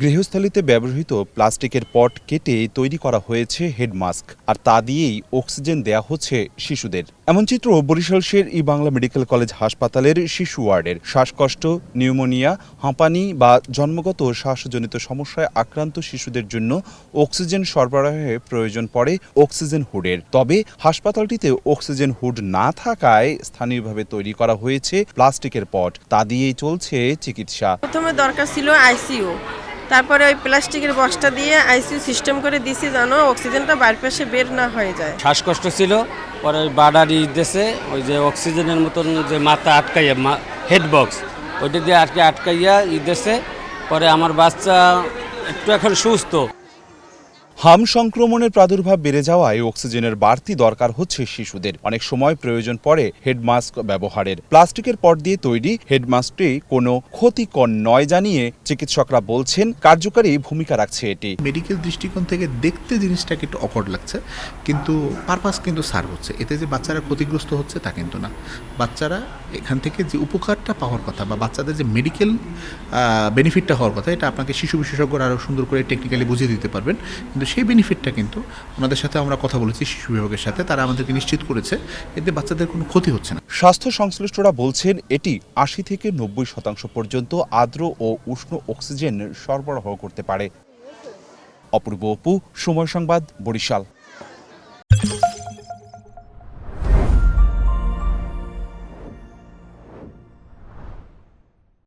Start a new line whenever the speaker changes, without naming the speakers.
গৃহস্থালিতে ব্যবহৃত প্লাস্টিকের পট কেটে তৈরি করা হয়েছে হেড মাস্ক, আর তা দিয়েই অক্সিজেন দেয়া হচ্ছে শিশুদের। এমন চিত্র বরিশাল শের ই বাংলা মেডিকেল কলেজ হাসপাতালের শিশু ওয়ার্ডের। শ্বাসকষ্ট, নিউমোনিয়া, হাঁপানি বা জন্মগত শ্বাসজনিত সমস্যায় আক্রান্ত শিশুদের জন্য অক্সিজেন সরবরাহে প্রয়োজন পড়ে অক্সিজেন হুডের। তবে হাসপাতালটিতে অক্সিজেন হুড না থাকায় স্থানীয়ভাবে তৈরি করা হয়েছে প্লাস্টিকের পট, তা দিয়েই চলছে চিকিৎসা।
প্রথমে দরকার ছিল আইসিইউ, তারপরে ওই প্লাস্টিকের বক্সটা দিয়ে আইসিইউ সিস্টেম করে দিছি যেন অক্সিজেনটা বাইরের পাশে বের না হয়ে যায়।
শ্বাসকষ্ট ছিল, পরে বাডারি দেশে ওই যে অক্সিজেনের মতন যে মাথা আটকাইয়া হেড বক্স ওইটা দিয়ে আটকাইয়া দেশে, পরে আমার বাচ্চা একটু এখন সুস্থ।
হাম সংক্রমণের প্রাদুর্ভাব বেড়ে যাওয়ায় অক্সিজেনের বাড়তি দরকার হচ্ছে শিশুদের। অনেক সময় প্রয়োজন পড়ে হেড মাস্ক ব্যবহারের। প্লাস্টিকের পট দিয়ে তৈরি হেড মাস্কটি কোনো ক্ষতিকর নয় জানিয়ে চিকিৎসকরা বলছেন কার্যকারী ভূমিকা রাখছে এটি।
মেডিকেল দৃষ্টিকোণ থেকে দেখতে জিনিসটাকে একটু অকওয়ার্ড লাগছে, কিন্তু পারপাস কিন্তু সার্ভ হচ্ছে। এতে যে বাচ্চারা ক্ষতিগ্রস্ত হচ্ছে তা কিন্তু না। বাচ্চারা এখান থেকে যে উপকারটা পাওয়ার কথা বা বাচ্চাদের যে মেডিকেল বেনিফিটটা হওয়ার কথা, এটা আপনাকে শিশু বিশেষজ্ঞরা আরও সুন্দর করে টেকনিক্যালি বুঝিয়ে দিতে পারবেন। কিন্তু সেই বেনিফিটটা কিন্তু ওনাদের সাথে আমরা কথা বলেছি, শিশু বিভাগের সাথে, তারা আমাদেরকে নিশ্চিত করেছে এতে বাচ্চাদের কোনো ক্ষতি হচ্ছে না।
স্বাস্থ্য সংশ্লিষ্টরা বলছেন এটি ৮০ থেকে ৯০% পর্যন্ত আর্দ্র ও উষ্ণ অক্সিজেন সরবরাহ করতে পারে। অপূর্ব অপু, সময় সংবাদ, বরিশাল।